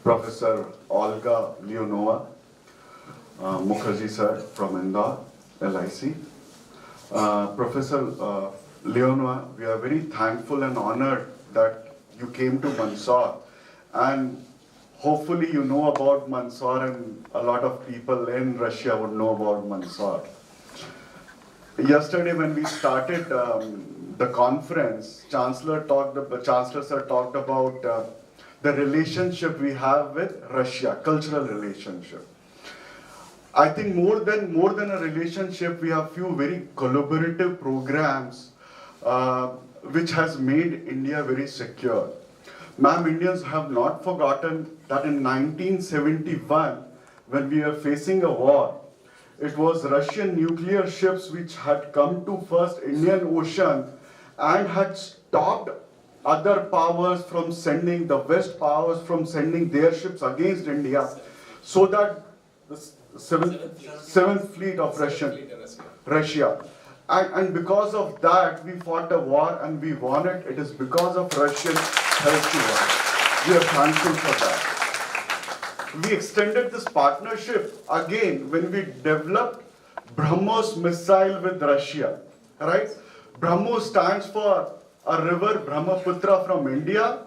Professor Olga Leonova, Mukherjee sir from Indore, LIC. Professor Leonova, we are very thankful and honored that you came to Mandsaur, and hopefully you know about Mandsaur, and a lot of people in Russia would know about Mandsaur. Yesterday when we started the conference, Chancellor sir talked about the relationship we have with Russia, cultural relationship. I think more than a relationship, we have few very collaborative programs which has made India very secure. Ma'am, Indians have not forgotten that in 1971, when we were facing a war, it was Russian nuclear ships which had come to first Indian Ocean and had stopped other powers from sending, the West powers from sending their ships against India, so that the seventh fleet of Russia. And because of that, we fought a war and we won it. It is because of Russian help to us. We are thankful for that. We extended this partnership again when we developed BrahMos missile with Russia, right? BrahMos stands for a river, Brahmaputra from India,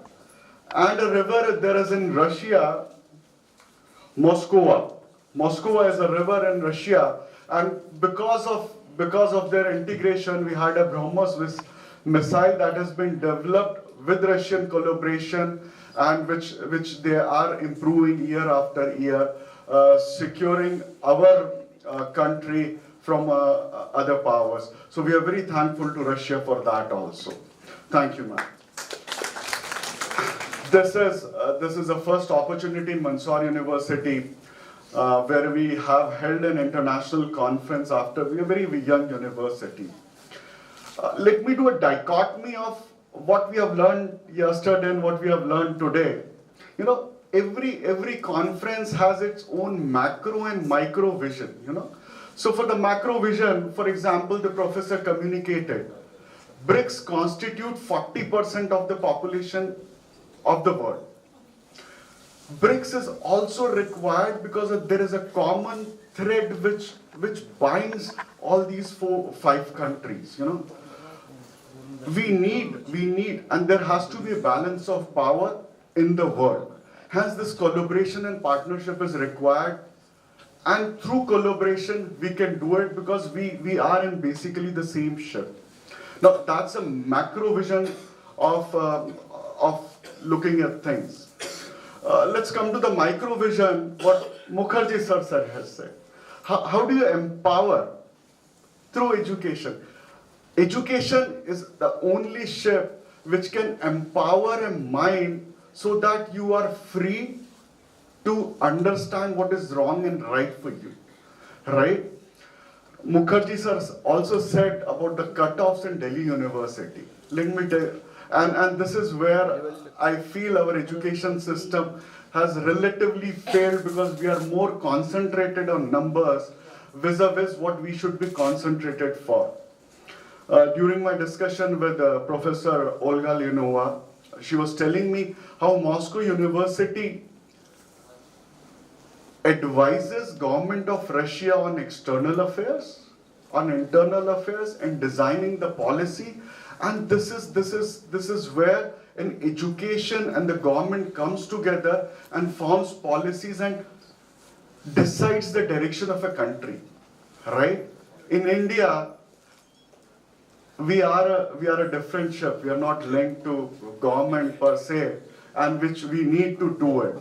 and a river there is in Russia, Moscow. Moscow is a river in Russia, and because of their integration, we had a BrahMos missile that has been developed with Russian collaboration, and which they are improving year after year, securing our country from other powers. So we are very thankful to Russia for that also. Thank you, ma'am. This is the first opportunity in Mandsaur University where we have held an international conference after we are a very young university. Let me do a dichotomy of what we have learned yesterday and what we have learned today. You know, every conference has its own macro and micro vision, you know. So for the macro vision, for example, the professor communicated, BRICS constitute 40% of the population of the world. BRICS is also required because there is a common thread which binds all these 4-5 countries, you know. We need, and there has to be a balance of power in the world. Hence, this collaboration and partnership is required. And through collaboration, we can do it because we are in basically the same ship. Now, that's a macro vision of looking at things. Let's come to the micro vision, what Mukherjee sir has said. How do you empower? Through education. Education is the only ship which can empower a mind so that you are free to understand what is wrong and right for you, right? Mukherjee sir also said about the cutoffs in Delhi University. Let me tell you, and this is where I feel our education system has relatively failed because we are more concentrated on numbers vis-a-vis what we should be concentrated for. During my discussion with Professor Olga Leonova, she was telling me how Moscow University advises government of Russia on external affairs, on internal affairs, and designing the policy. And this is where an education and the government comes together and forms policies and decides the direction of a country, right? In India, we are a different ship. We are not linked to government per se, and which we need to do it.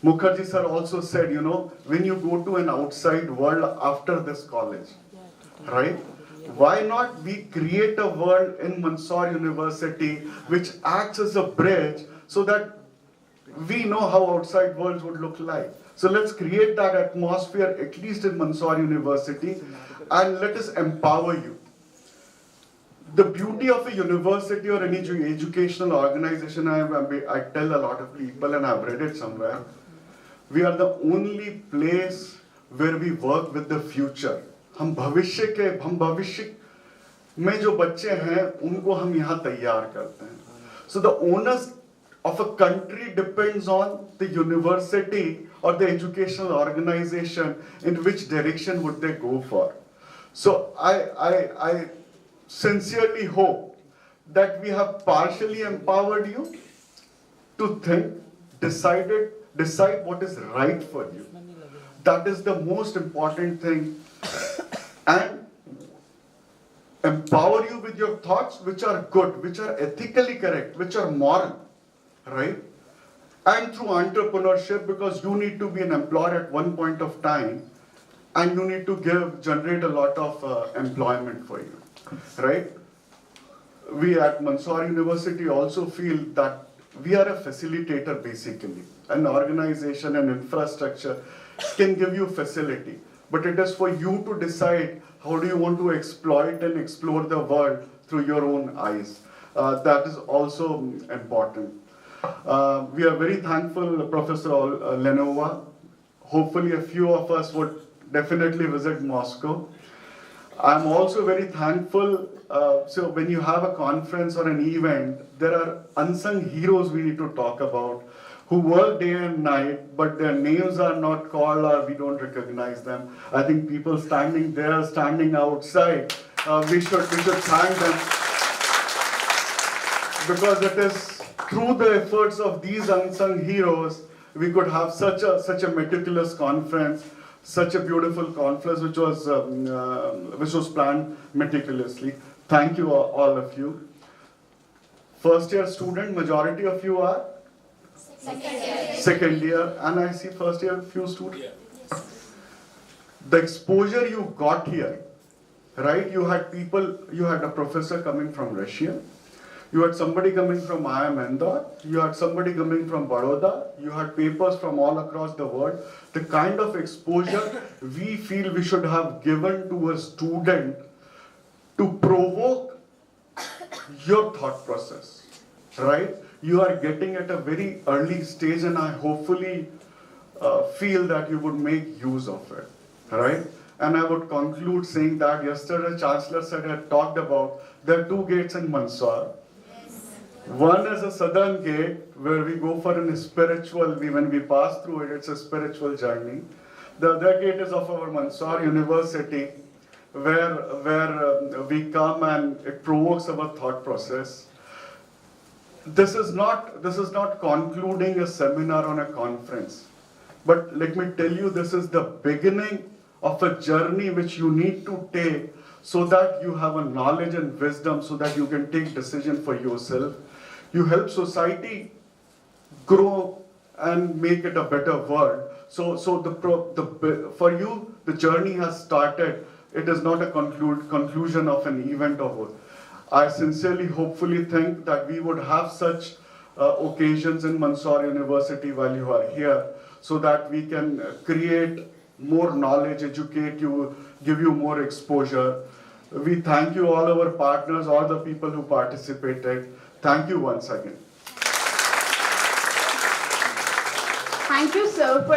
Mukherjee sir also said, you know, when you go to an outside world after this college, right? Why not we create a world in Mandsaur University which acts as a bridge so that we know how outside worlds would look like. So let's create that atmosphere at least in Mandsaur University, and let us empower you. The beauty of a university or any educational organization, I tell a lot of people, and I've read it somewhere, we are the only place where we work with the future. हम भविष्य में जो बच्चे हैं उनको हम यहाँ तैयार करते हैं. So the onus of a country depends on the university or the educational organization in which direction would they go for. So I sincerely hope that we have partially empowered you to think, decide what is right for you. That is the most important thing. And empower you with your thoughts which are good, which are ethically correct, which are moral, right? And through entrepreneurship, because you need to be an employer at one point of time, and you need to generate a lot of employment for you, right? We at Mandsaur University also feel that we are a facilitator basically. An organization and infrastructure can give you facility, but it is for you to decide how do you want to exploit and explore the world through your own eyes. That is also important. We are very thankful, Professor Lenova. Hopefully a few of us would definitely visit Moscow. I'm also very thankful, so when you have a conference or an event, there are unsung heroes we need to talk about, who work day and night, but their names are not called or we don't recognize them. I think people standing there, standing outside, we should thank them, because it is through the efforts of these unsung heroes, we could have such a meticulous conference, such a beautiful conference which was planned meticulously. Thank you all of you. First year student, majority of you are? Second year. And I see first year few students. Yes. The exposure you got here, right? You had a professor coming from Russia. You had somebody coming from IIM Mandsaur, you had somebody coming from Baroda, you had papers from all across the world. The kind of exposure we feel we should have given to a student to provoke your thought process, right? You are getting at a very early stage, and I hopefully feel that you would make use of it, right? And I would conclude saying that yesterday Chancellor said I talked about there are two gates in Mandsaur. One is a southern gate where we go for a spiritual, when we pass through it, it's a spiritual journey. The other gate is of our Mandsaur University, where we come and it provokes our thought process. This is not concluding a seminar on a conference, but let me tell you, this is the beginning of a journey which you need to take so that you have a knowledge and wisdom so that you can take decision for yourself. You help society grow and make it a better world. So for you, the journey has started. It is not a conclusion of an event of work. I sincerely, hopefully think that we would have such occasions in Mandsaur University while you are here, so that we can create more knowledge, educate you, give you more exposure. We thank you, all our partners, all the people who participated. Thank you once again. Thank you, sir, for